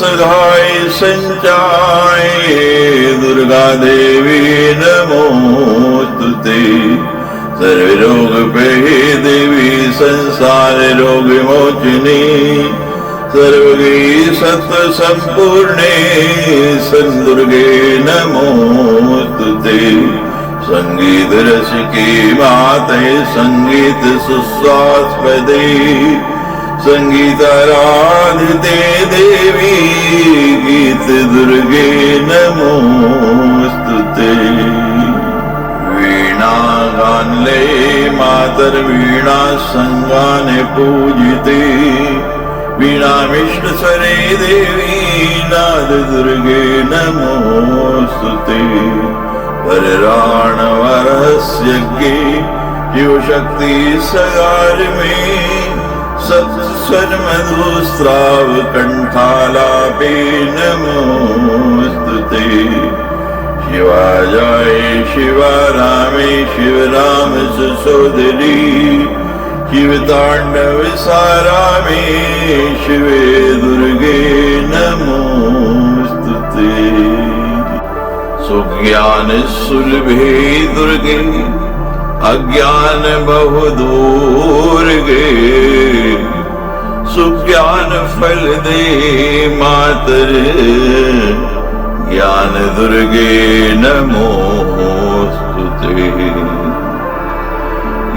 सहाय संचाय दुर्गा देवी नमोस्तुते। सर्वरोग भये देवी संसार रोग विमोचिनी। सर्वगी सत्व संपूर्णे संदुर्गे नमोस्तुते। संगीत रस की माते संगीत सुस्वास्पदे। संगीताराधिते देवी गीत दुर्गे नमोस्तुते। वीणा गानले मातर वीणा संगाने पूजिते। वीणा विष्णु स्वरे देवी नाद दुर्गे नमोस्तुते। वरराणवरहस्यज्ञे शिव शक्ति सगार में सत्स्वर मधुस्राव कंठालापे नमोस्तुते। शिवाजाय शिवारामे शिवराम सुसोदरी। शिव तांडव सारामे शिवे दुर्गे नमोस्तुते। सुज्ञान सुलभे दुर्गे अज्ञान बहु दूर गे। सुज्ञान फल दे मातर ज्ञान दुर्गे नमोस्तुते।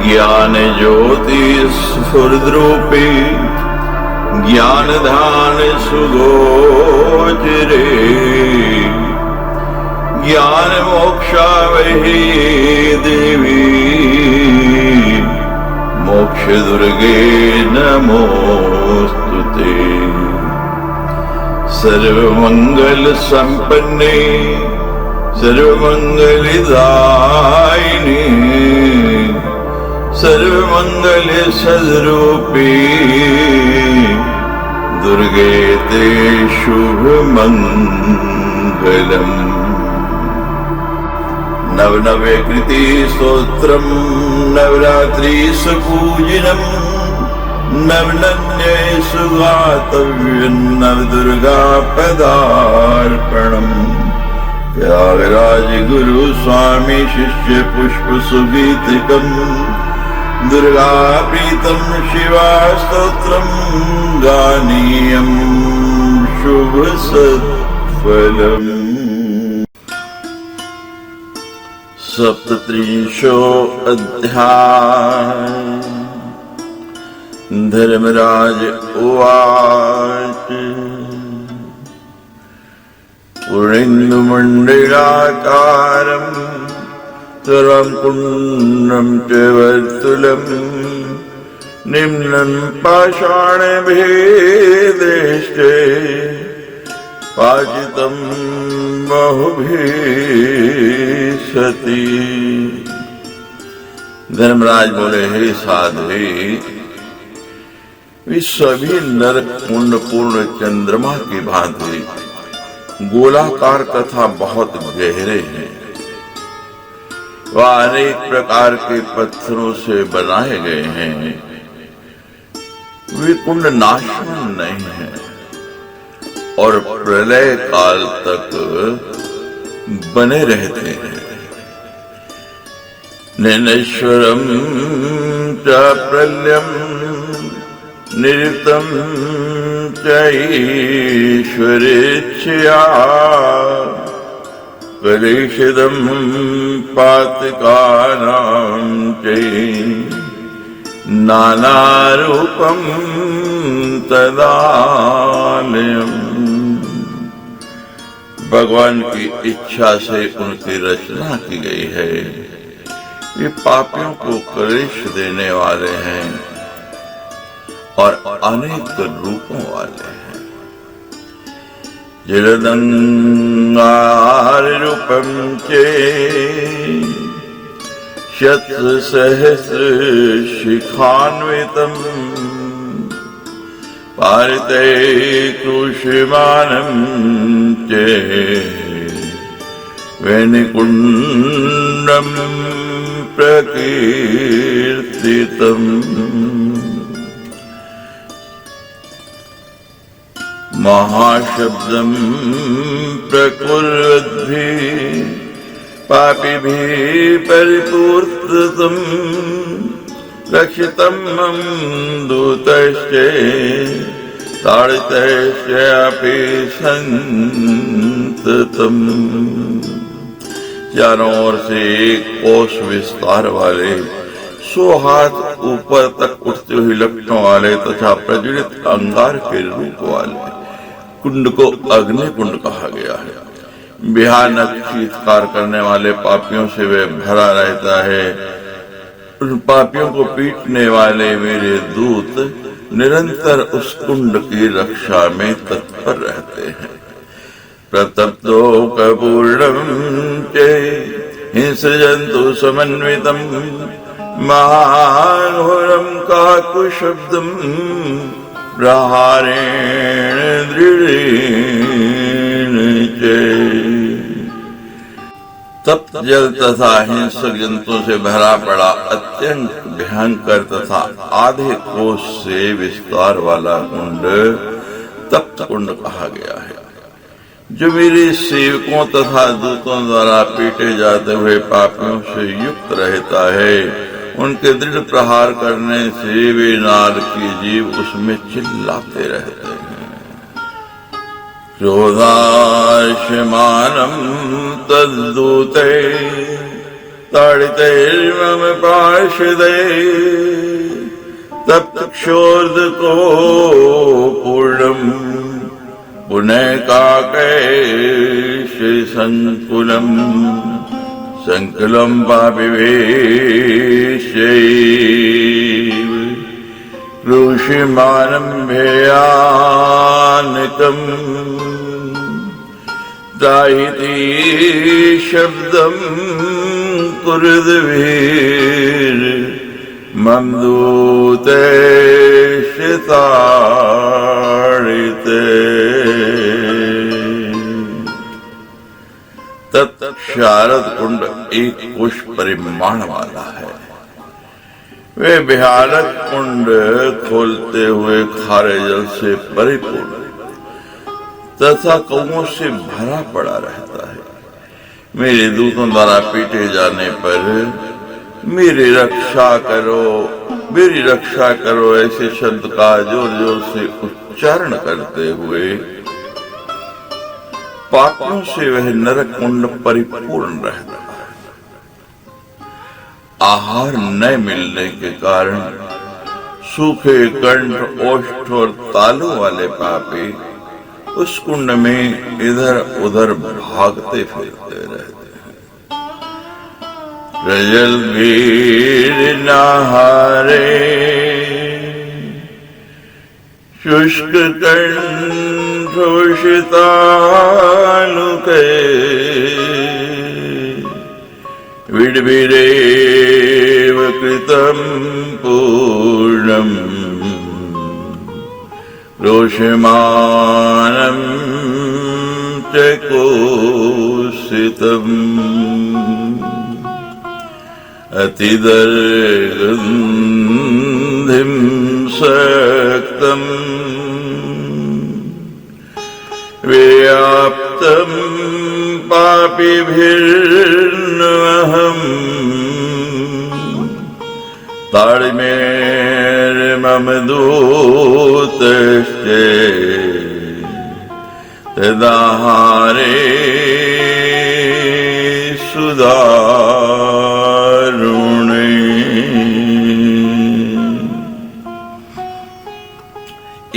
ज्ञान ज्योति स्फुरद्रूपे ज्ञान धान सुगोचरे। ज्ञान मोक्षावहे देवी मोक्ष दुर्गे नमोस्तुते। सर्वमंगल संपन्ने सर्वमंगलदायिनी। सर्वमंगल सद्रूपी दुर्गे ते शुभ मंगलम्। नवनवे कृति स्तोत्रम नवरात्रि सुपूजनम। नवनन्ये सुगातव्यं नवदुर्गा पदार्पणम्। त्यागराज गुरु स्वामी शिष्य पुष्प सुगीतिकम्। दुर्गा प्रीतम शिवा स्तोत्रम गानीयं शुभ सत्फलम्। सप्तत्रिंशो अध्याय। धर्मराज उवाच पूर्णेन्दुमण्डलाकारं सर्वं पूर्णं च वर्तुलं। निम्नं पाषाणभेदेष्टे पाचितं बहुभिः सती। धर्मराज बोले, हे साध्वी, वे सभी नरक कुंड पूर्ण चंद्रमा की भांति गोलाकार तथा बहुत गहरे हैं। वह अनेक प्रकार के पत्थरों से बनाए गए हैं। वे कुंड नाशवान नहीं है और प्रलय काल तक बने रहते हैं। नैनेश्वरम च प्रलयम निरृतम च ईश्वरेच्छया। कलेशदं पातकानां च नानारूपं तदालयम्। भगवान की इच्छा से उनकी रचना की गई है। ये पापियों को क्लेश देने वाले हैं और अनेक रूपों वाले हैं। जलदंगार रूपम चे शतसहस्र शिखान्वितम्। पारिते कृष्यमानं चे वेणुकुण्डं प्रकीर्तितम्। महाशब्दं प्रकुर्वद्भिः पापिभिः परिपूर्तं रक्षितं मम दूतश्च ताड़ितश्चापि संततम्। चारों ओर से एक कोस विस्तार वाले 100 हाथ ऊपर तक उठते हुए लपटों वाले तथा प्रज्वलित अंगार के रूप वाले कुंड को अग्नि कुंड कहा गया है। भयानक चीत्कार करने वाले पापियों से वह भरा रहता है। उन पापियों को पीटने वाले मेरे दूत निरंतर उस कुंड की रक्षा में तत्पर रहते हैं। प्रतप्तो कपूर्णं च हिंसजन्तु समन्वितं महाघोरं काकुशब्दं प्रहारेण दृढ़ेन च। तप्त जल तथा हिंसक जंतुओं से भरा पड़ा अत्यंत भयंकर तथा आधे कोस से विस्तार वाला कुंड तप्त कुंड कहा गया है, जो मेरे सेवकों तथा दूतों द्वारा पीटे जाते हुए पापियों से युक्त रहता है। उनके दृढ़ प्रहार करने से वे नार की जीव उसमें चिल्लाते रहते हैं। क्रोधाश्यमानं तद्दूते ताड़ितैर्मम पार्षदे तप्त क्षोर्धको पूर्णम् पुनः काकैष संकुलम् संकुलं पापिवेशैव क्रूष्यमानं भयानकम् त्रायिति शब्दं कुरुद्भिर्मम दूतैश्च ताड़िते। तत् शारद कुंड एक कोश परिमाण वाला है। वे भयानक कुंड खोलते हुए खारे जल से परिपूर्ण तथा कौओं से भरा पड़ा रहता है। मेरे दूतों द्वारा पीटे जाने पर मेरी रक्षा करो ऐसे शब्द का जोर जोर से उच्चारण करते हुए पापों से वह नरक कुंड परिपूर्ण रहता है। आहार न मिलने के कारण सूखे कंठ, ओष्ठ और तालू वाले पापी उस कुंड में इधर उधर भागते फिरते रहते हैं। रजल भीड़ नहारे शुष्क कंठोषितालुके विड्भिरेव कृतं पूर्णम् रोषमानं च कोसितम् अतिदर्गन्धिं सक्तम् व्याप्तं पापिभिर्नहम् ताड़िमेर्मम दूतश्च तदाहारे सुदारुणे।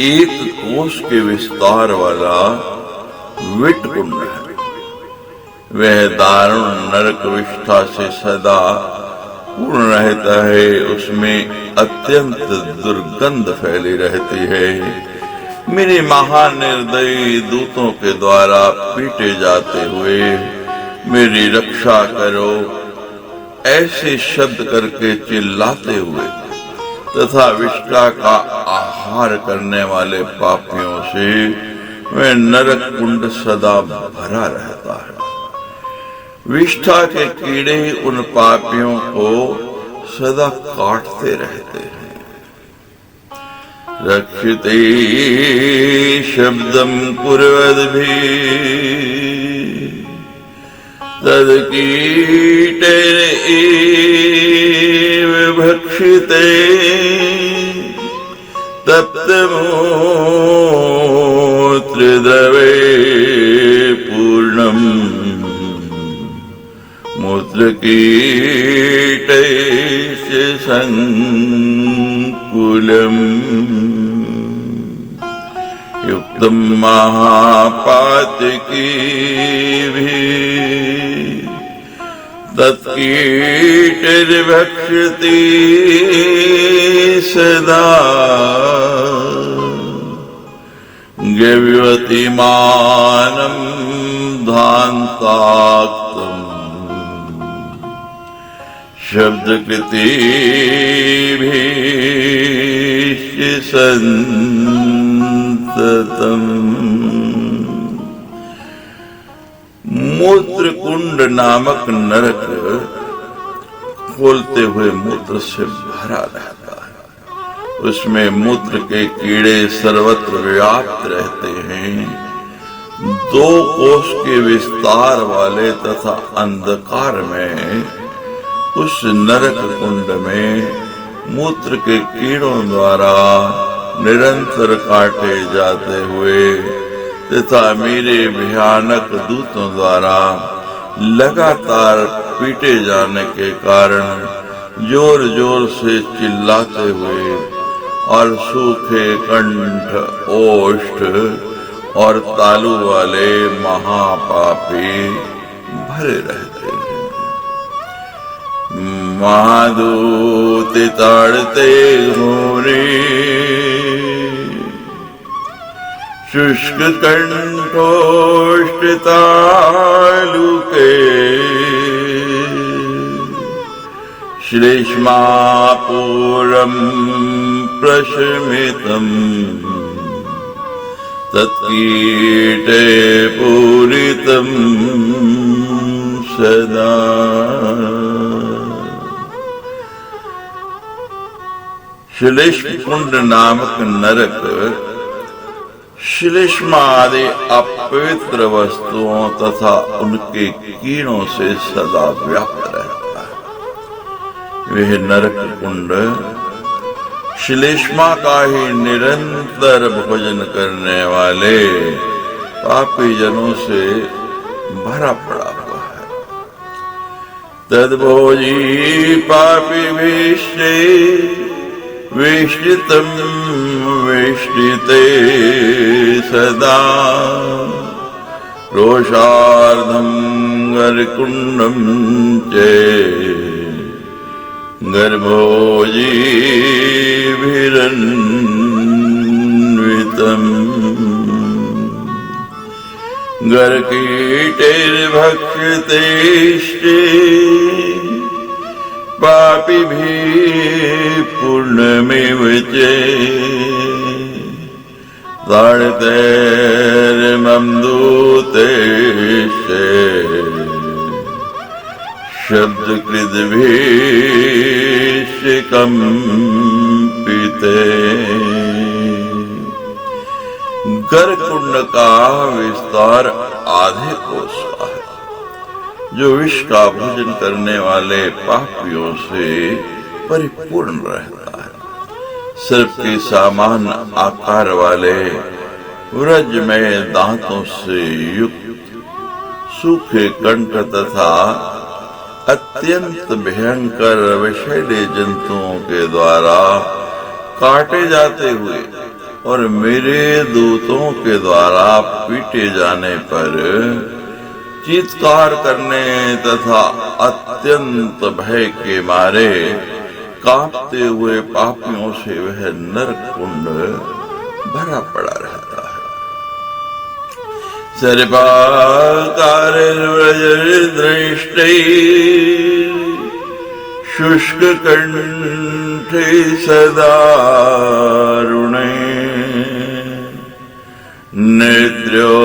एक कोष के विस्तार वाला विट कुंड है। वह दारुण नरक विष्ठा से सदा पूर्ण रहता है। उसमें अत्यंत दुर्गंध फैली रहती है। मेरे महानिर्दयी दूतों के द्वारा पीटे जाते हुए मेरी रक्षा करो ऐसे शब्द करके चिल्लाते हुए तथा विष्ठा का आहार करने वाले पापियों से वह नरक कुंड सदा भरा रहता है। विष्ठा के कीड़े उन पापियों को सदा काटते रहते हैं। रक्षिते शब्दं कुर्वद्भिः तद्कीटैरेव भक्षिते तप्तमूत्रद्रवे पूर्णम् मूत्रकीटैश्च संकुलम् युक्तं महापातकीभिः तत्कीटैर्भक्षति सदा गव्यतिमानं धान्ताक्तम् शब्दकृतिभिः संततम्। मूत्रकुंड नामक नरक खोलते हुए मूत्र से भरा रहता है। उसमें मूत्र के कीड़े सर्वत्र व्याप्त रहते हैं। 2 कोस के विस्तार वाले तथा अंधकार में उस नरक कुंड में मूत्र के कीड़ों द्वारा निरंतर काटे जाते हुए तथा मेरे भयानक दूतों द्वारा लगातार पीटे जाने के कारण जोर जोर से चिल्लाते हुए और सूखे कंठ, ओष्ठ और तालू वाले महापापी भरे रहते हैं। महादूत ताड़ते घोरे शुष्क कंठोष्ठ तालुके श्लेष्मापूरं प्रशमितम् तत्कीटे पूरितं सदा। श्लेष्म कुंड नामक नरक श्लेष्मा आदि अपवित्र वस्तुओं तथा उनके कीड़ों से सदा व्याप्त रहता है। वह नरक कुंड श्लेष्मा का ही निरंतर भोजन करने वाले पापी जनों से भरा पड़ा हुआ है। तद्भोजी पापी भीष्टे वेष्टितं वेष्टिते सदा रोषार्धं गर्कुण्डं च गर्भोजीभिरन्वितम् गर्कीटैर्भक्षितेष्टे पापिभिः पूर्णमेव च ताड़ितैर्मम दूतैश्च शब्दकृद्भिः कंपिते। गर्कुंड का विस्तार आधे कोस का है, जो विष का भोजन करने वाले पापियों से परिपूर्ण रहता है। सर्प के समान आकार वाले व्रज में दांतों से युक्त सूखे कंठ तथा अत्यंत भयंकर विषैले जंतुओं के द्वारा काटे जाते हुए और मेरे दूतों के द्वारा पीटे जाने पर चीत्कार करने तथा अत्यंत भय के मारे कांपते हुए पापियों से वह नरक कुंड भरा पड़ा रहता है। सर्पाकारदृष्टै शुष्क कंठे सदारुणे नेत्रोर्मलपूर्णं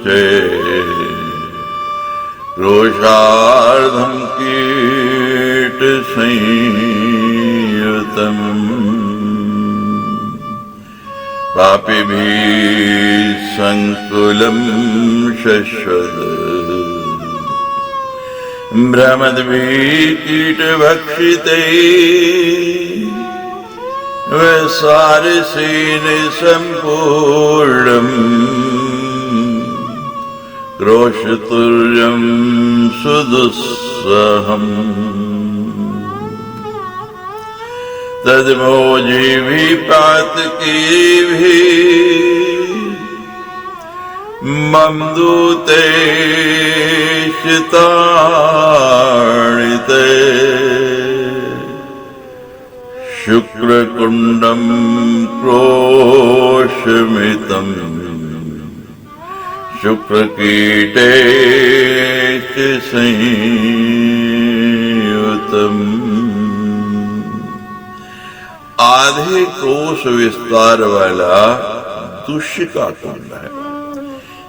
च रोषार्धं कीटसंयुतम् पापिभिः संकुलं शश्वत् भ्रमद्भिः कीटभक्षितैः वसारसेन सम्पूर्णम् क्रोशतुल्यं सुदुस्सहम् तद्भोजिभिः पातकीभिः मम दूतैश्चिताड़िते शुक्रकुण्डं क्रोशमितम् शुक्रकीटैश्च संयुतम्। आधे कोश विस्तार वाला दुष्यिका कुंड है,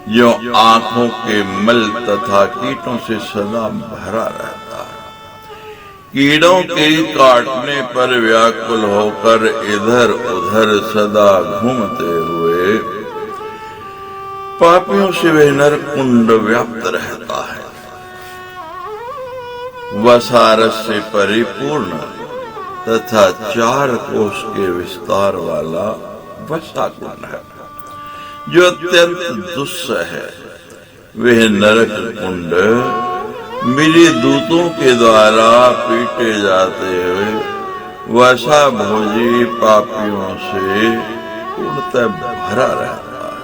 जो आंखों के मल तथा कीटों से सदा भरा रहता है। कीड़ों के काटने पर व्याकुल होकर इधर उधर सदा घूमते हुए पापियों से वह नरकुंड व्याप्त रहता है। वसारस से परिपूर्ण तथा 4 कोस के विस्तार वाला वसा कुंड है, जो अत्यंत दुस्सह है। वह नरक कुंड मेरे दूतों के द्वारा पीटे जाते हुए वसा भोजी पापियों से पूर्णतः भरा रहता है।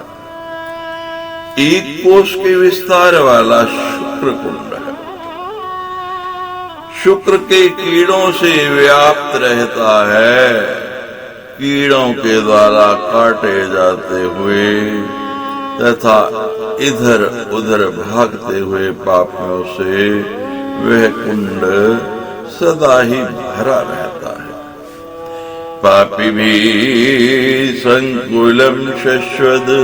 1 कोस के विस्तार वाला शुक्र कुंड है, शुक्र के कीड़ों से व्याप्त रहता है। कीड़ों के द्वारा काटे जाते हुए तथा इधर उधर भागते हुए पापियों से वह कुंड सदा ही भरा रहता है। पापिभिः संकुलं शश्वत्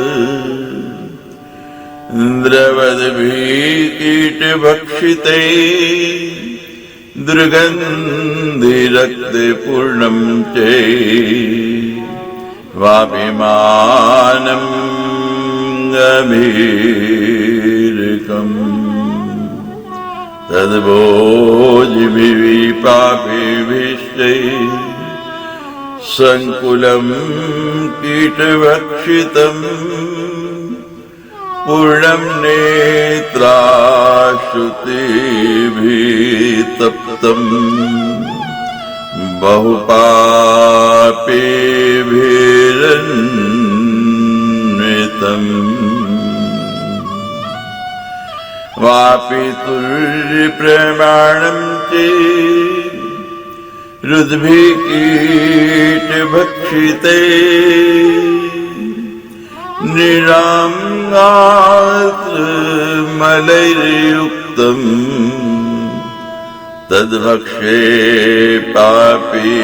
द्रवद्भिः कीटभक्षितैः दुर्गन्धिरक्तपूर्णं च वाभिमानं गभीरकम् तद्भोजिभिः पापिभिश्च संकुलं कीटभक्षितम् पूर्णं नेत्राश्रुतिभिः तप्तम् बहुपापेभिरन्वितम् वापितुल्यप्रमाणं च रुद्भिः कीटभक्षिते निरागात्रमलैर्युक्तम् तद्भक्षे पापीभिर्युतम्।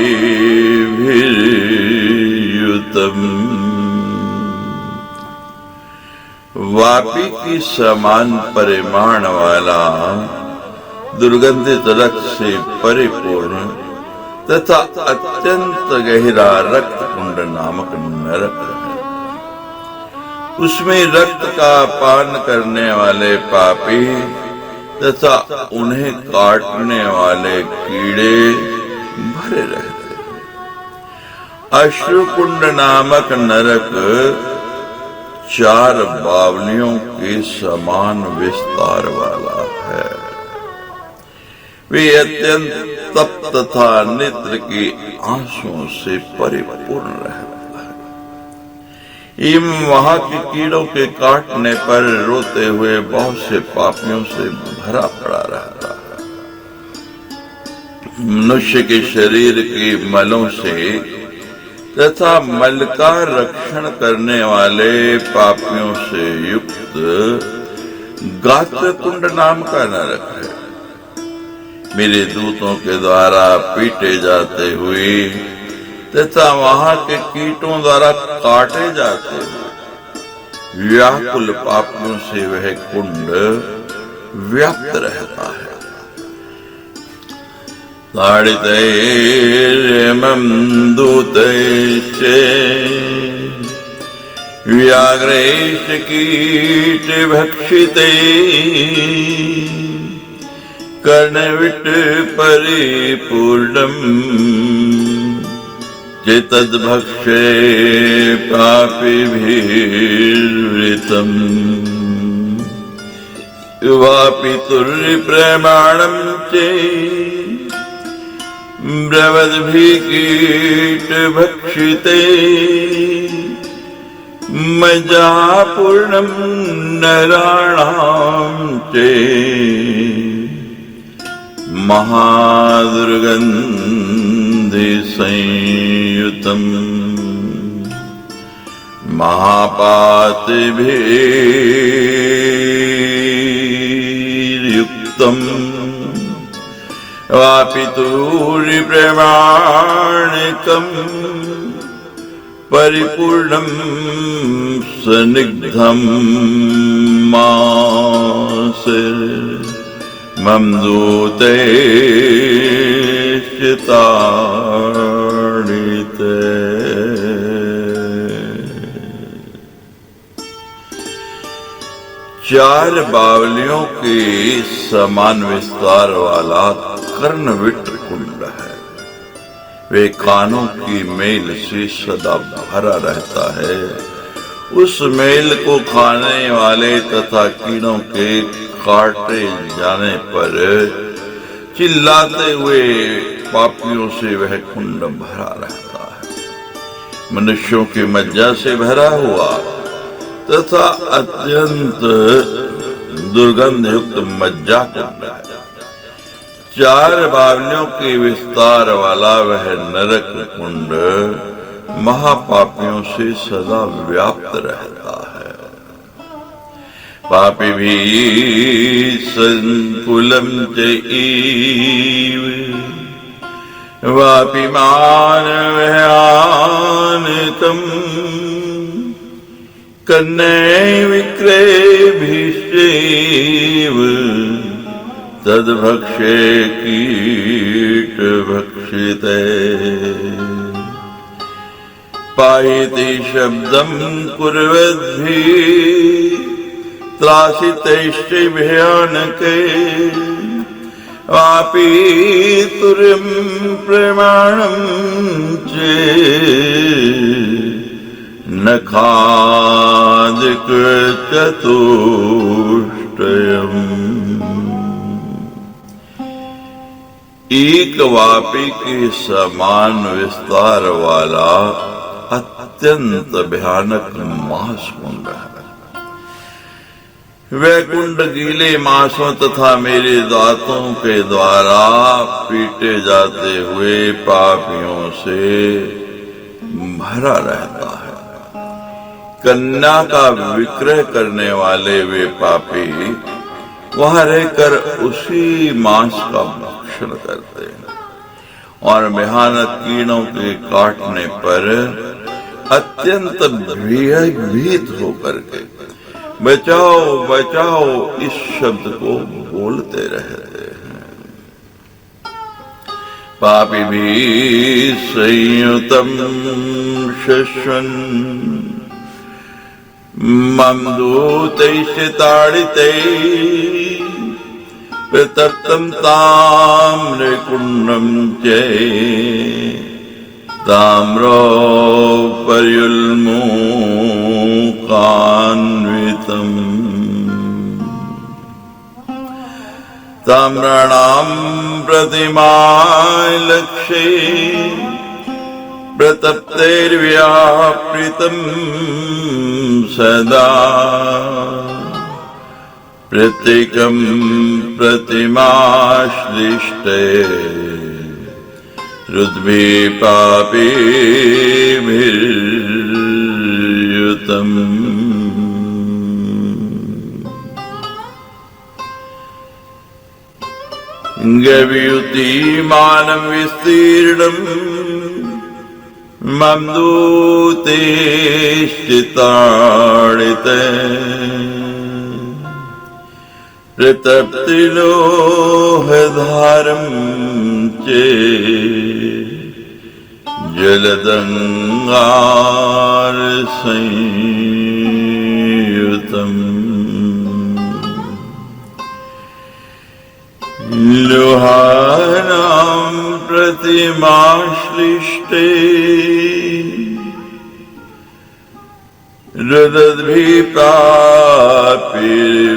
वापी की समान परिमाण वाला दुर्गंधित रक्त से परिपूर्ण तथा अत्यंत गहरा रक्त कुंड नामक नरक है। उसमें रक्त का पान करने वाले पापी तथा उन्हें काटने वाले कीड़े भरे रहते हैं। अश्रुकुंड नामक नरक 4 बावलियों के समान विस्तार वाला है। वे अत्यंत तप्त तथा नेत्र के आंसुओं से परिपूर्ण रहता है। वहां के कीड़ों के काटने पर रोते हुए बहुत से पापियों से भरा पड़ा रहता है। मनुष्य के शरीर के मलों से तथा मल का रक्षण करने वाले पापियों से युक्त गात्रकुंड नाम का नरक है। मेरे दूतों के द्वारा पीटे जाते हुए तथा वहां के कीटों द्वारा काटे जाते हुए व्याकुल पापियों से वह कुंड व्याप्त रहता है। ताडितैर्यमं दूतैश्च व्याघ्रैश्च कीटभक्षितैः कर्णविट् परिपूर्णम् चेतद्भक्षे पापिभिर्वृतम् वापि तुर्यप्रमाणं च ब्रवद्भिः कीटभक्षिते मज्जापूर्णं नराणां च महादुर्गन्धिसंयुतम् महापातभिर्युक्तम् वापि तुर्यप्रमाणिकम् परिपूर्णं सनिग्धं मम दूतैश्च ताडिते। चार बावलियों के समान विस्तार वाला कर्णविट्ट कुंड है। वे कानों की मेल से सदा भरा रहता है। उस मेल को खाने वाले तथा कीड़ों के काटे जाने पर चिल्लाते हुए पापियों से वह कुंड भरा रहता है। मनुष्यों की मज्जा से भरा हुआ तथा अत्यंत दुर्गंध युक्त मज्जा कुंड है। चार बावलियों के विस्तार वाला वह नरक कुंड महापापियों से सदा व्याप्त रहता है। पापिभिः संकुलं चैव वापि मानवयानितम् कन्यैर्विक्रयभिश्चैव तद्भक्षे कीटभक्षिते पायिति शब्दं कुर्वद्भिः त्रासितैश्च भयानके वापि तुर्यं प्रमाणं च नखादिकृतचतुष्टयम्। एक वापी के समान विस्तार वाला अत्यंत भयानक मांस कुंड है। वह कुंड गीले मांसों तथा मेरे दांतों के द्वारा पीटे जाते हुए पापियों से भरा रहता है। कन्या का विक्रय करने वाले वे पापी वहां रहकर उसी मांस का भक्षण करते हैं और भयानक कीड़ों के काटने पर अत्यंत भयभीत होकर के बचाओ बचाओ इस शब्द को बोलते रहते हैं। पापिभिः संयुतं शश्वन् मम दूतैश्च ताडितैः प्रतप्तं ताम्रकुण्डं च ताम्रोपर्युल्मुकान्वितम् ताम्राणां प्रतिमालक्ष्ये प्रतप्तैर्व्यापृतं सदा प्रत्येकं प्रतिमाश्लिष्टे रुद्भिः पापिभिर्युतम्। गव्युतिमानं विस्तीर्णम् मम दूतैश्च ताडिते प्रतप्तिलोहधारं चे जलदंगार संयुतम् लोहानां प्रतिमाश्लिष्टे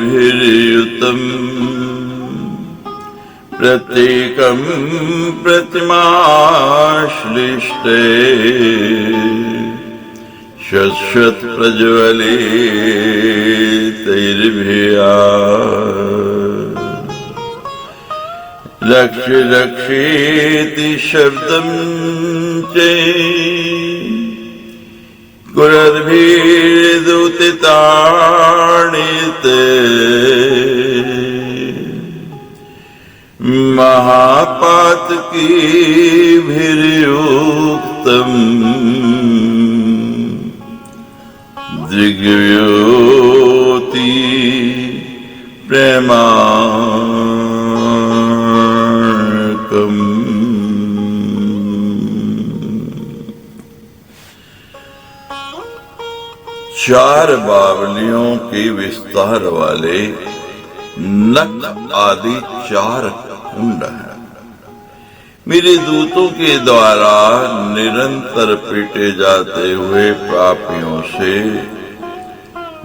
रुदद्भिप्रापिर्भिर्युतम् प्रत्येकं प्रतिमाश्लिष्टे शश्वत् प्रज्वलितैर्भिया लक्ष लक्षेति शब्दं चे गुरद्भिर्दुतितानि ते महापातकीभिर्युक्तम् दिग्व्योति प्रेमार्कम्। चार बावलियों के विस्तार वाले नख आदि चार कुंड हैं। मेरे दूतों के द्वारा निरंतर पीटे जाते हुए पापियों से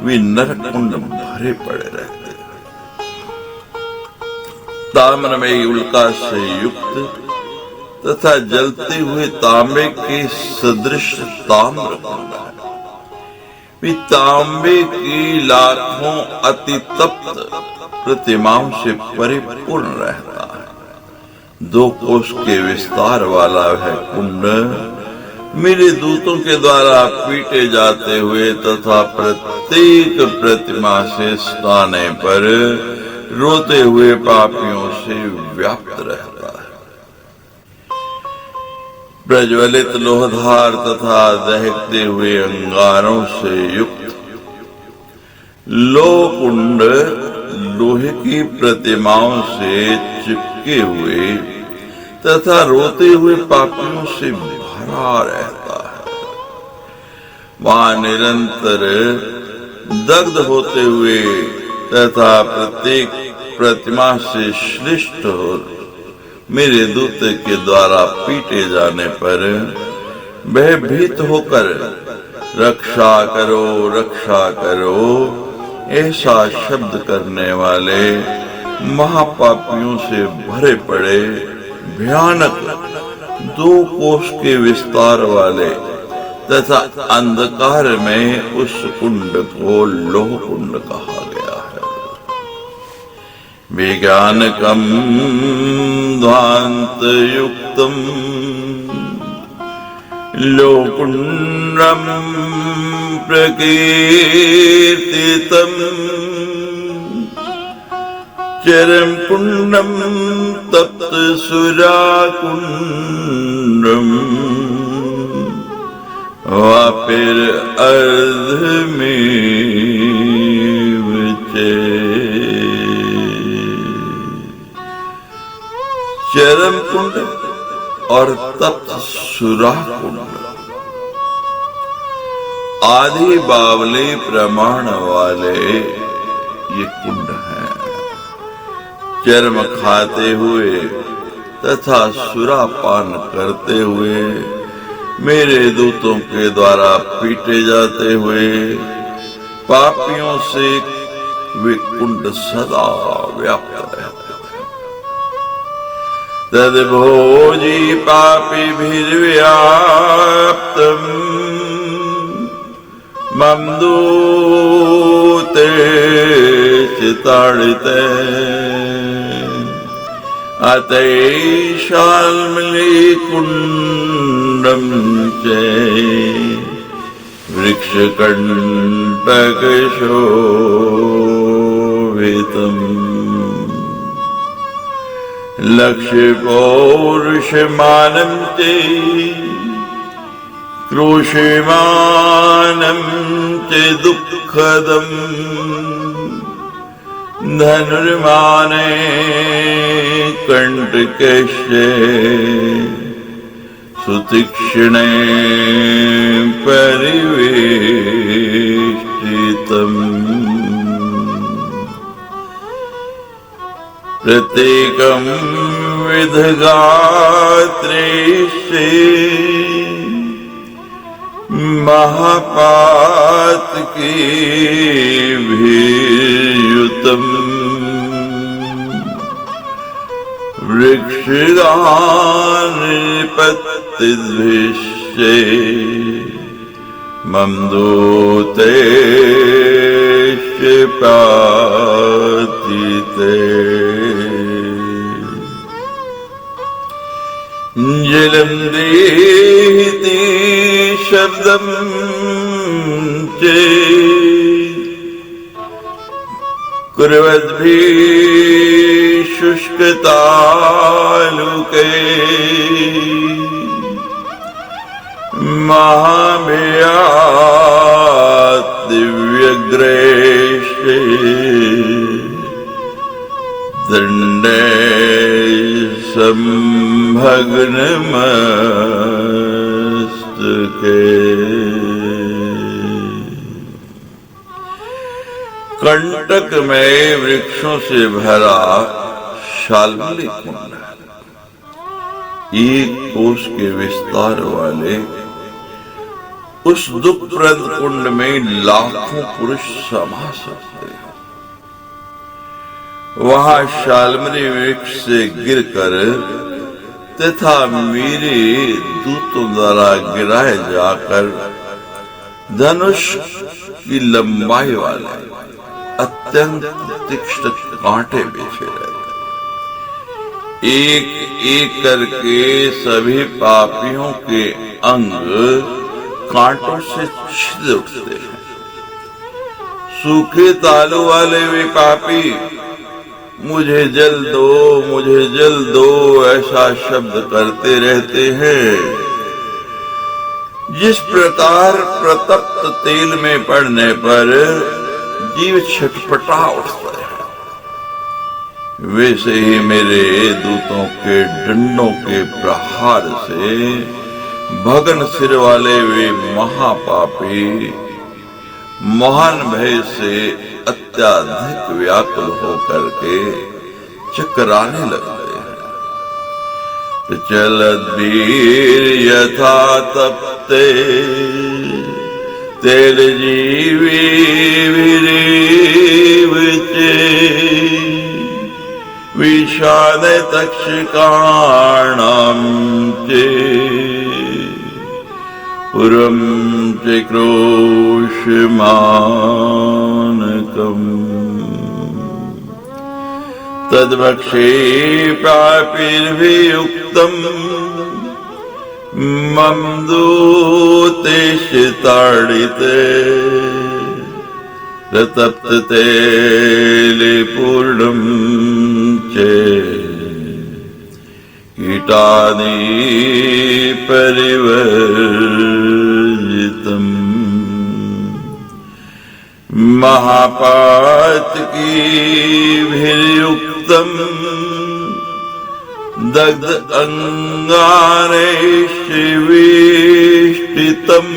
वे नरकुंड भरे पड़े रहते हैं। ताम्रमयी उल्का से युक्त तथा जलते हुए तांबे के सदृश ताम्र कुंड है। वे तांबे की लाखों अति तप्त प्रतिमाओं से परिपूर्ण रहता है। 2 कोस के विस्तार वाला है कुंड मेरे दूतों के द्वारा पीटे जाते हुए तथा प्रत्येक प्रतिमा से स्नाने पर रोते हुए पापियों से व्याप्त रहता है। प्रज्वलित लोहधार तथा दहकते हुए अंगारों से युक्त लोकुंड लोहे की प्रतिमाओं से चिपके हुए तथा रोते हुए पापियों से भरा रहता है। वहां निरंतर दग्ध होते हुए तथा प्रत्येक प्रतिमा से श्लिष्ट हो मेरे दूत के द्वारा पीटे जाने पर भयभीत होकर रक्षा करो ऐसा शब्द करने वाले महापापियों से भरे पड़े भयानक 2 कोस के विस्तार वाले तथा अंधकार में उस कुंड को लोह कुंड कहा गया है। विज्ञानकं ध्वांत युक्तम लोकुंडम प्रकीर्तितम् चरम कुंडम तप्त सुराकुंडम वापिर अर्ध में विचे। चरम कुंड और तप्त सुराकुंड आदि बावले प्रमाण वाले ये कुंड हैं। चर्म खाते हुए तथा सुरापान करते हुए मेरे दूतों के द्वारा पीटे जाते हुए पापियों से वे कुंड सदा व्याप्त रहते हैं। तद्भोजी पापिभिर्व्याप्तम् मम दूते चिताड़िते अतैशाल्मली कुंडम चे वृक्षकंटक शोभितम् लक्ष्य पौरुषमानं चे क्रोशमानं च दुःखदम् धनुर्माने कंटकस्य सुतीक्ष्णे परिवेष्टितम् प्रत्येकं विधगात्रेष्ये महापातकीभिर्युतम् वृक्षगानपत्तिभिश्चे मन्दोतेश्च पातिते जलं देहिते शब्दं चेत् कुर्वद्भिः शुष्कतालुके महाभयात् दिव्यग्रेष्ये दण्डे संभग्नमस्तके। कंटक में वृक्षों से भरा शाल्मली कुंड, एक कोस के विस्तार वाले उस दुखप्रद कुंड में लाखों पुरुष समा सकते हैं। वहां शाल्मली वृक्ष से गिरकर तथा मेरे दूतों द्वारा गिराए जाकर धनुष की लंबाई वाले अत्यंत तीक्ष्ण कांटे बिछे रहते। एक एक करके सभी पापियों के अंग कांटों से छिद उठते हैं। सूखे तालू वाले वे पापी मुझे जल दो, मुझे जल दो ऐसा शब्द करते रहते हैं। जिस प्रकार प्रतप्त तेल में पड़ने पर जीव छटपटा उठता है, वैसे ही मेरे दूतों के डंडों के प्रहार से भगन सिर वाले वे महापापी महान भय से अत्याधिक व्याकुल होकर के चकराने लगते हैं। चलद्वीर यथा तप्ते तेल जीवी विरेवचे विषाद तक्षकाणां चे पुरं चिक्रोशमानकम् तद्भक्षे पापिर्भियुक्तम् मम दूतेश्च ताडिते प्रतप्ततेले पूर्णं च कीटादि परिवर्जितम् महापातकीभिर्युक्तम् दग्ध अंगारैश्वेष्टितम्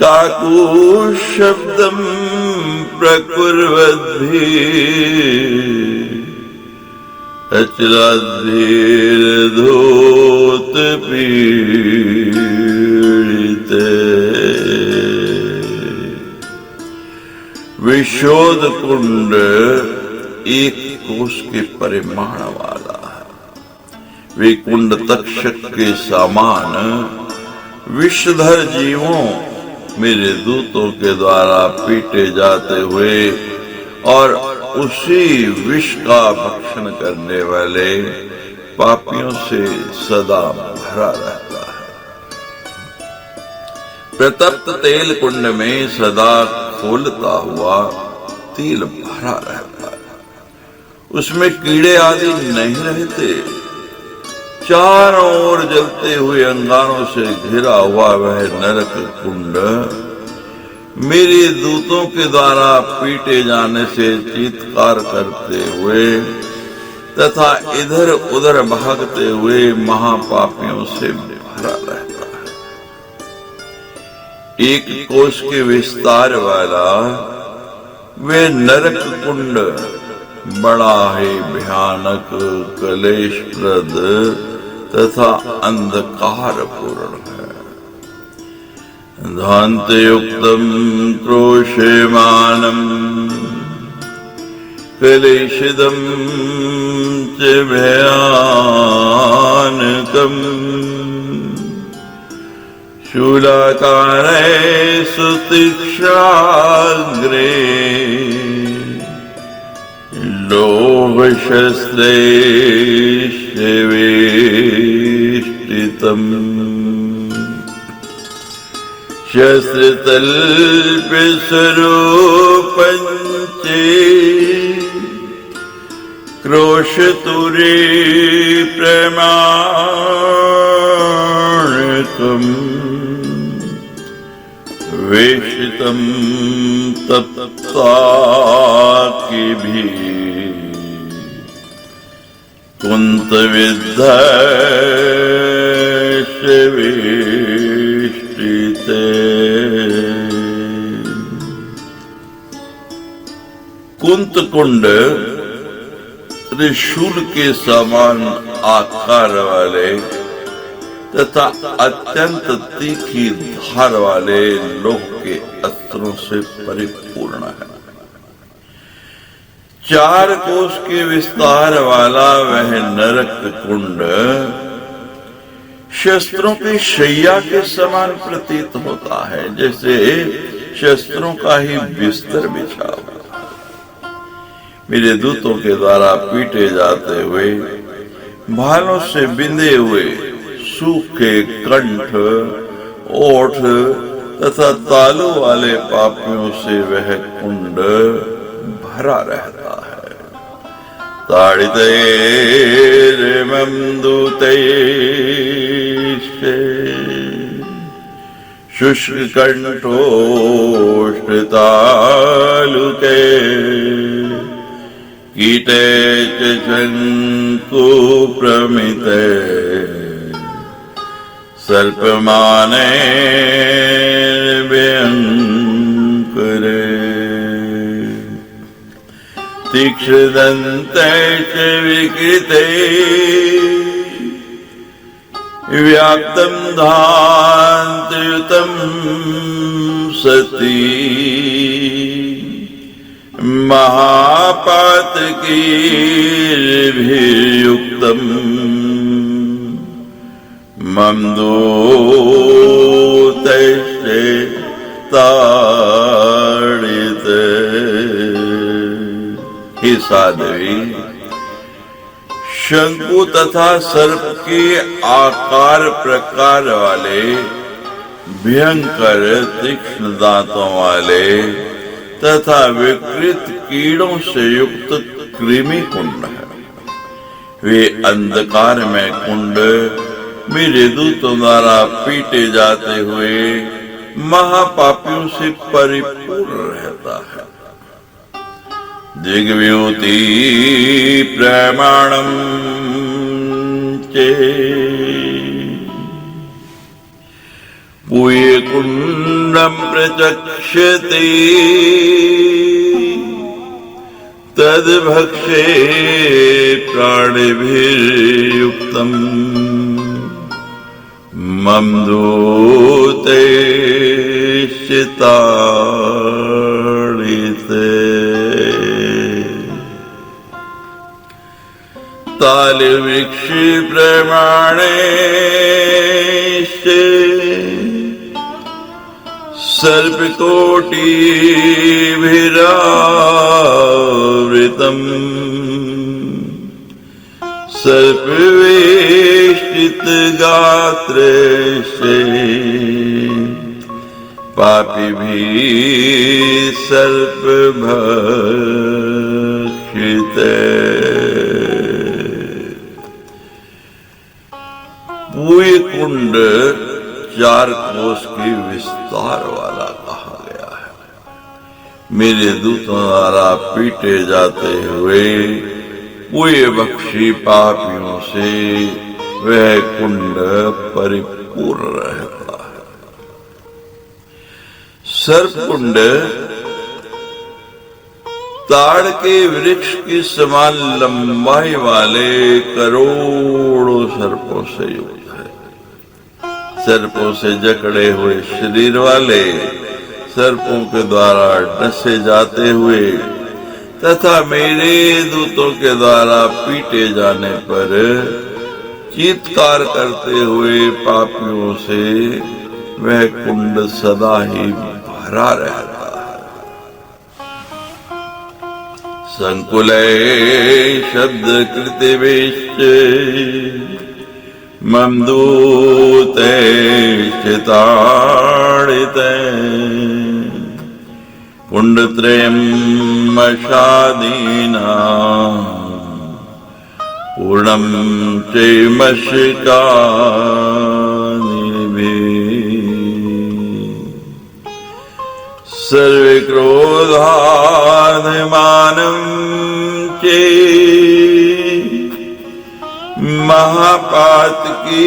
काकूशब्दं प्रकुर्वद्भिः अचलाद्धीर्धूतपीडिते। विशोध कुंड एक कोस के परिमाण वाला है। वे कुंड तक्षक के समान विषधर जीवों मेरे दूतों के द्वारा पीटे जाते हुए और उसी विष का भक्षण करने वाले पापियों से सदा भरा रहता है। प्रतप्त तेल कुंड में सदा खोलता हुआ तेल भरा रहता है। उसमें कीड़े आदि नहीं रहते। चारों ओर जलते हुए अंगारों से घिरा हुआ वह नरक कुंड मेरे दूतों के द्वारा पीटे जाने से चीत्कार करते हुए तथा इधर उधर भागते हुए महापापियों से भरा रहता है। एक कोष के विस्तार वाला वे नरक कुंड बड़ा ही भयानक, कलेशप्रद तथा अंधकार पूर्ण है। ध्वान्तयुक्तम् क्रोशमानम् कलेशिदं च भयानकम् शूलाकारे सुतीक्ष्णाग्रे लोहशस्त्रैश्च वेष्टितम् शस्त्रतल्पस्वरूपञ्चे क्रोशतुरे प्रमाणकम् वेशितं तप्ताकिभिः कुन्तविद्धश्च वेष्टिते। कुंत कुंड त्रिशूल के समान आकार वाले तथा अत्यंत तीखी धार वाले लोह के अस्त्रों से परिपूर्ण है। 4 कोस के विस्तार वाला वह नरक कुंड शस्त्रों की शैया के समान प्रतीत होता है, जैसे शस्त्रों का ही बिस्तर बिछा हुआ। मेरे दूतों के द्वारा पीटे जाते हुए, भालों से बिंधे हुए, सूखे कंठ, ओठ तथा तालू वाले पापियों से वह कुंड भरा रहता है। ताड़ितैर्मं दूतैश्च शुष्ककण्ठोष्ठतालुके कीटे च शङ्कुप्रमिते सर्पमाने व्यङ्करे तीक्ष्णदन्ते च विकृते व्याप्तं धान्तयुतं सती महापातकीर्भिर्युक्तम् मम दूतैश्च ताड़िते। हे साध्वी, शंकु तथा सर्प के आकार प्रकार वाले भयंकर तीक्ष्ण दांतों वाले तथा विकृत कीड़ों से युक्त कृमि कुंड है। वे अंधकार में कुंड मेरे दूतों द्वारा पीटे जाते हुए महापापियों से परिपूर्ण रहता है। दिग्व्यूति प्रमाणम चे पूय कुंडम प्रचक्षते तद्भक्षे प्राणिभिर्युक्तम् मम दूतैश्च ताड़िते। तालवृक्ष प्रमाणैश्च सर्पकोटिभिरावृतम् सर्पवेष्टित गात्रैश्च पापिभिः सर्पभक्षिते। पूय कुंड 4 कोस के विस्तार वाला कहा गया है। मेरे दूतों द्वारा पीटे जाते हुए पुण्य बख्शी पापियों से वह कुंड परिपूर्ण रहता है। सर्पकुंड ताड़ के वृक्ष की समान लंबाई वाले करोड़ों सर्पों से युक्त है। सर्पों से जकड़े हुए शरीर वाले, सर्पों के द्वारा डसे जाते हुए तथा मेरे दूतों के द्वारा पीटे जाने पर चीत्कार करते हुए पापियों से वह कुंड सदा ही भरा रहता है। संकुले शब्द कृतिविश्च मम दूते चिताड़िते कुंडत्रयम् मशादीना पूर्णं चैमशिकानिभिः सर्वे क्रोधाधिमानं चे महापातकी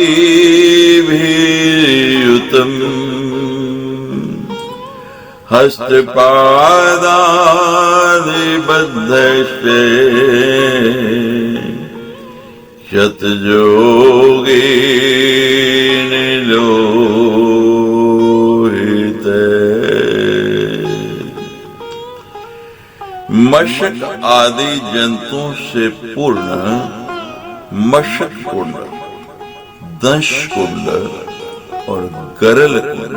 भीयुतम् हस्तपादादिबद्धस्ते शतयोगीन लोहिते। मशक आदि जंतुओं से पूर्ण मशक कुंड, दंश कुंड और गरल कुंड,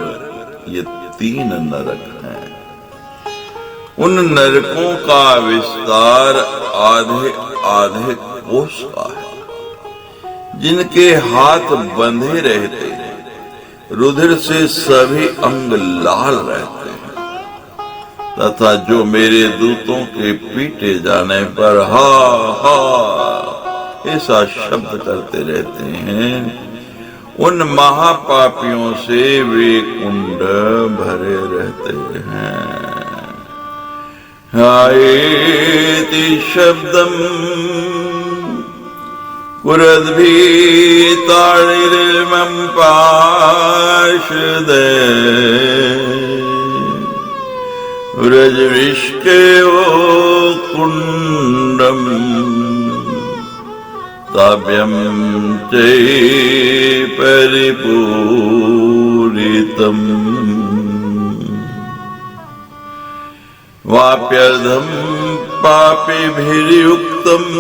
ये 3 नरक हैं। उन नरकों का विस्तार आधे आधे कोस का है। जिनके हाथ बंधे रहते हैं, रुधिर से सभी अंग लाल रहते हैं तथा जो मेरे दूतों के पीटे जाने पर हा हा ऐसा शब्द करते रहते हैं, उन महापापियों से वे कुंड भरे रहते हैं। हायेति शब्दम कुरद्भीतानिर्मम पार्षदे व्रजविष्केवो कुंडम ताभ्यं च परिपूरितम् वाप्यर्धं पापिभिर्युक्तम्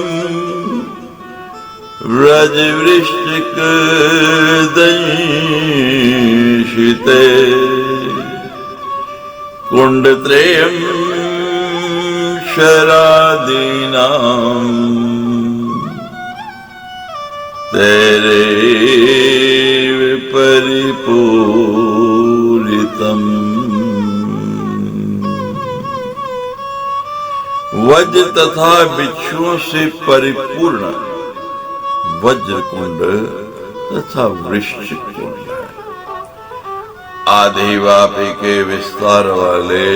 व्रजवृश्चिकदंशिते कुंडत्रयं शरादीनाम् तेरैव परिपूरितम्। वज्र तथा बिच्छुओं से परिपूर्ण वज्र कुंड तथा वृश्चिक कुंड है। आधि वापी के विस्तार वाले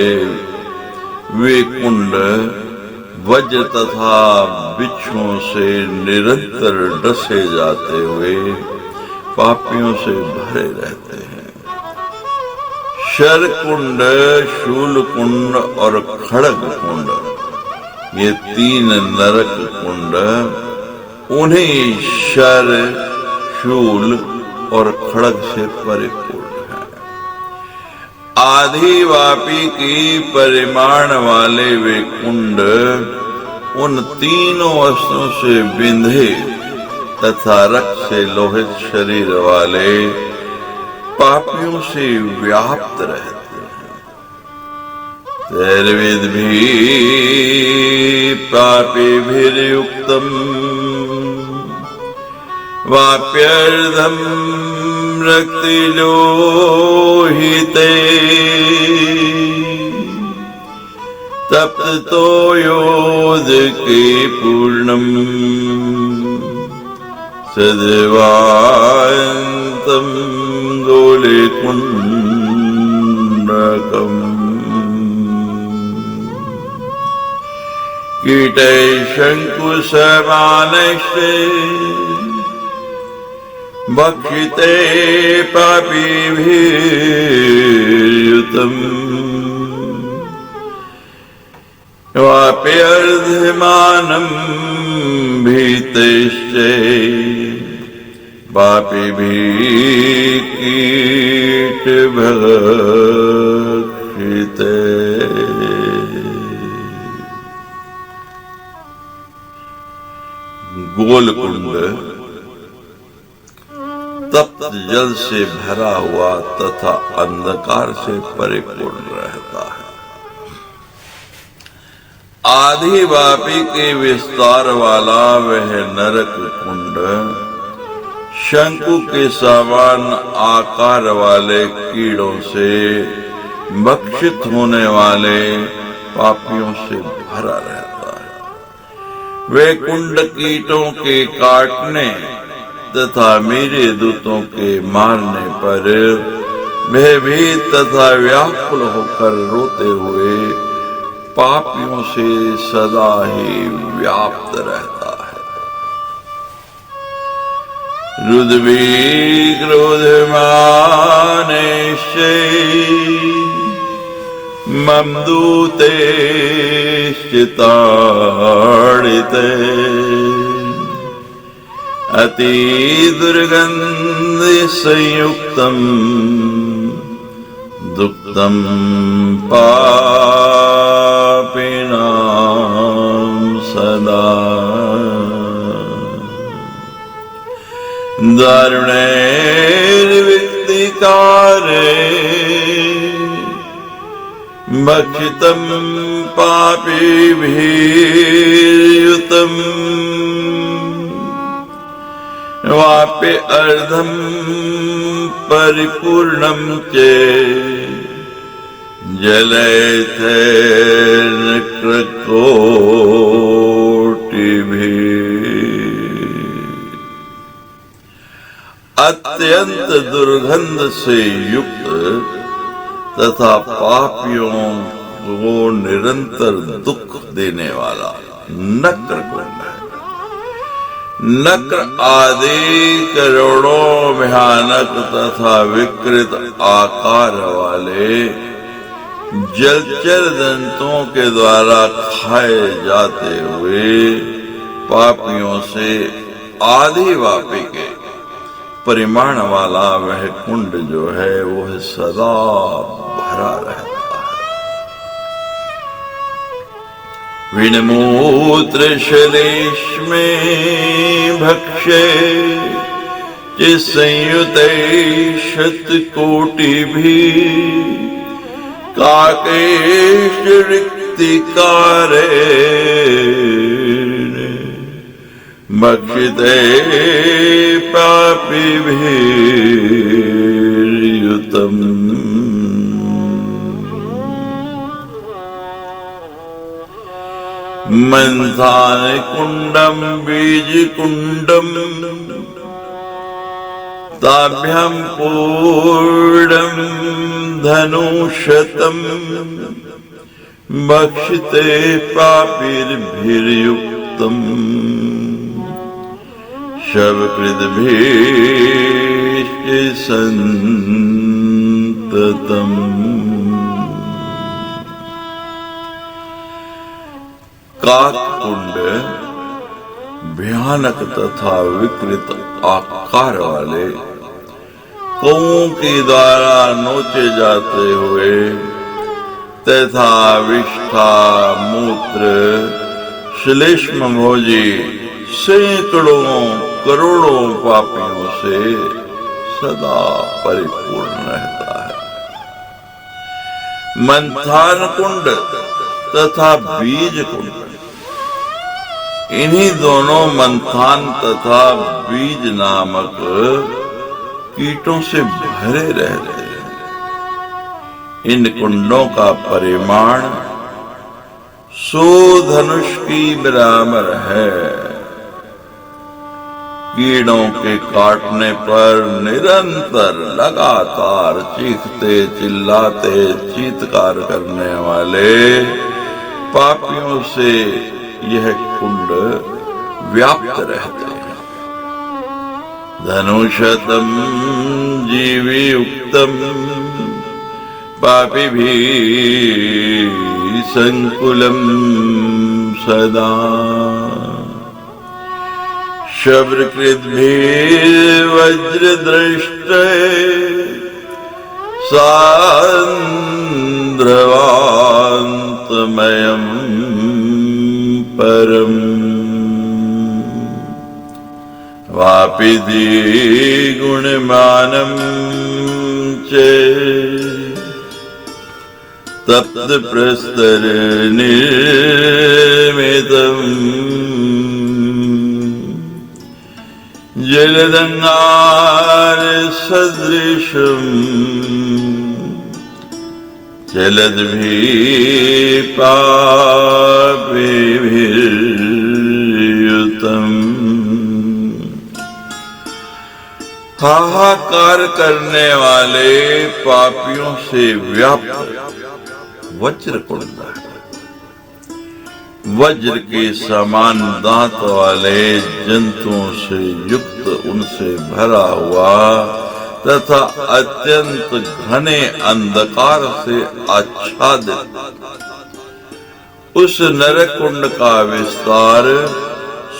वे कुंड वज्र तथा बिच्छुओं से निरंतर डसे जाते हुए पापियों से भरे रहते हैं। शर कुंड, शूल कुंड और खड़ग कुंड, ये 3 नरक कुंड उन्हीं शर, शूल और खड़ग से परिपूर्ण है। आधिवापी की परिमाण वाले वे कुंड उन 3 वस्तुओं से बिंधे तथा रक्त से लोहित शरीर वाले पापियों से व्याप्त रहते हैं। तैर्विद्भिः पापिभिर्युक्तम् वाप्यर्धं रक्तिलोहिते तप्तो योदके पूर्णम् सद्वान्तं गोले कुण्डकम्। कीटे शंकुशमानश्चे भक्षिते पापिभिर्युतम् वापि अर्धमानं भीतश्च पापिभिः कीटभक्षिते। गोलकुंड तप्त जल से भरा हुआ तथा अंधकार से परिपूर्ण रहता है। आधी वापी के विस्तार वाला वह नरक कुंड शंकु के समान आकार वाले कीड़ों से भक्षित होने वाले पापियों से भरा रहता है। वे कुंड कीटों के काटने तथा मेरे दूतों के मारने पर भयभीत तथा व्याकुल होकर रोते हुए पापियों से सदा ही व्याप्त रहता है। रुद्रवीक्रोधमानेश्चे ममदूतेश्चिताड़िते अति दुर्गंध संयुक्तम दुक्तम पापिनां सदा दारुणैर्विक्तिकारे भक्षितं पापिभिर्युतम् वापि अर्धं परिपूर्णं चेत् जलैर्नृकोटिभिः। अत्यंत दुर्गंध से युक्त तथा पापियों को निरंतर दुख देने वाला नक्र कुंड है। नक्र आदि करोड़ों भयानक तथा विकृत आकार वाले जलचर दंतों के द्वारा खाए जाते हुए पापियों से आधी वापी के परिमाण वाला वह कुंड जो है वह सदा भरा रहता है। विनमूत्र शलेष्मे भक्षे चिसंयुते शतकोटिभिः काकेश रिक्तिकारेण भक्षिते पापिभिर्युतम्। मंथान कुंडम बीज कुंडम ताभ्यां पूर्णं धनुषतम भक्षिते पापिभिर्युक्तम् शवकृद्भिः संततम्। काक कुंड भयानक तथा विकृत आकार वाले कौओं के द्वारा नोचे जाते हुए तथा विष्ठा मूत्र श्लेष्म भोजी सैकड़ों करोड़ों पापियों से सदा परिपूर्ण रहता है। मंथान कुंड तथा बीज कुंड इन्हीं दोनों मंथान तथा बीज नामक कीटों से भरे रहते हैं। इन कुंडों का परिमाण 100 धनुष की बराबर है। कीड़ों के काटने पर निरंतर लगातार चीखते चिल्लाते चीत्कार करने वाले पापियों से यह कुंड व्याप्त रहते हैं। धनुषतम जीवयुक्तम पापिभिः संकुलम सदा शब्रकृद्भिर्वज्रदृष्टे सान्द्रवान्तमयम् परम् वापि द्विगुणमानं च तप्त प्रस्तर निर्मितम् जलदंगार सदृशम् जलद्भिः पापिभिर्युतम्। हाहाकार करने वाले पापियों से व्याप्त वज्र कुंड है। वज्र के समान दांत वाले जंतुओं से युक्त, उनसे भरा हुआ तथा अत्यंत घने अंधकार से आच्छादित उस नरक कुंड का विस्तार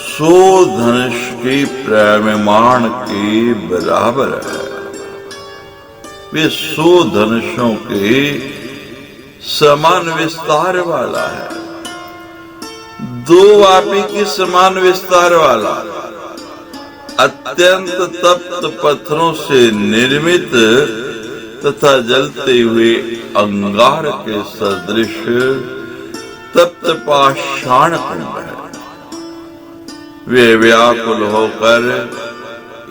100 धनुष के परिमाण के बराबर है। वे 100 धनुषों के समान विस्तार वाला है। 2 वापी के समान विस्तार वाला, अत्यंत तप्त पत्थरों से निर्मित तथा जलते हुए अंगार के सदृश तप्त पाषाण कुंड है। वे व्याकुल होकर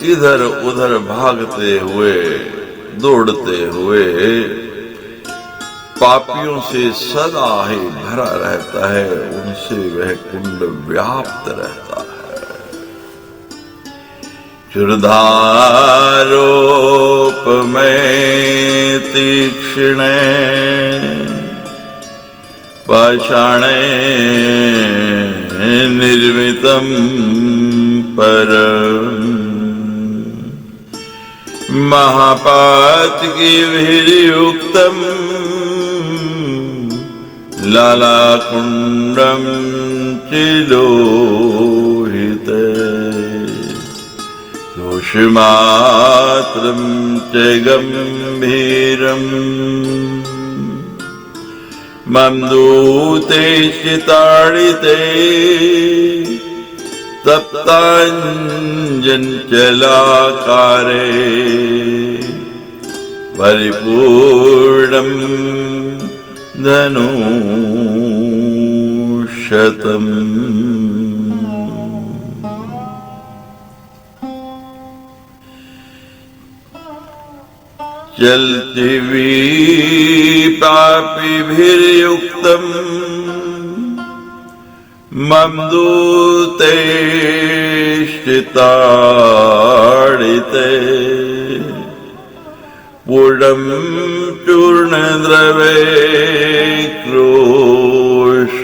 इधर उधर भागते हुए, दौड़ते हुए पापियों से सदा ही भरा रहता है। उनसे वह कुंड व्याप्त रहता है। क्षुधारोपमय तीक्ष्ण पाषाणे निर्मितम् परम् महापातकीभिर्युक्तम् लालाकुण्डं चिलोहिते दोषमात्रं च गम्भीरम् मन्दूते शिताडिते तप्ताञ्जनचलाकारे परिपूर्णं धनुषतम्। चलति पापिभिर्युक्तम् मन्दूते शिताडिते पूर्णं चूर्णद्रवे क्रोश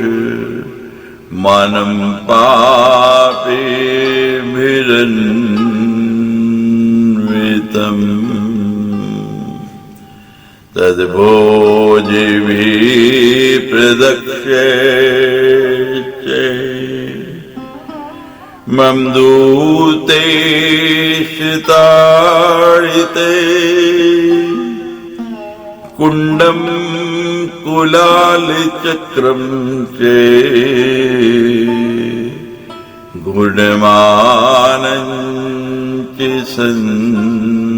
मानं पापिभिरन्वितम् तद्भोजिभिः प्रदक्ष्ये मन्दूते शिताडिते कुण्डं कुलालचक्रं च गुणमानं च सन्ततम्।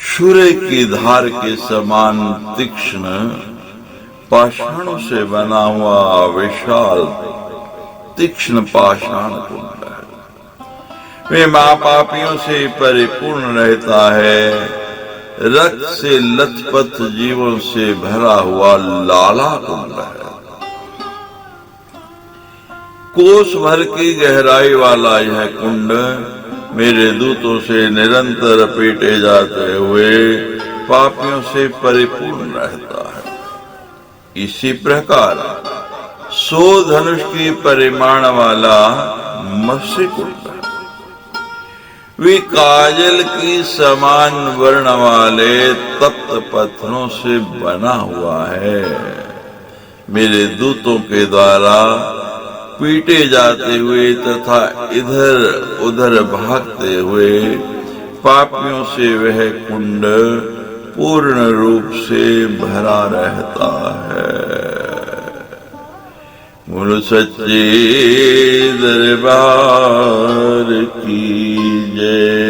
सूर्य की धार के समान तीक्ष्ण पाषाणों से बना हुआ विशाल तीक्ष्ण पाषाण कुंड है। वे महापापियों से परिपूर्ण रहता है। रक्त से लथपथ जीवों से भरा हुआ लाला कुंड है। कोस भर की गहराई वाला यह कुंड मेरे दूतों से निरंतर पीटे जाते हुए पापियों से परिपूर्ण रहता है। इसी प्रकार 100 धनुष की परिमाण वाला मत्स्य कुंड वे काजल की समान वर्ण वाले तप्त पत्थरों से बना हुआ है। मेरे दूतों के द्वारा पीटे जाते हुए तथा इधर उधर भागते हुए पापियों से वह कुंड पूर्ण रूप से भरा रहता है। बोलो सच्चे दरबार की जय।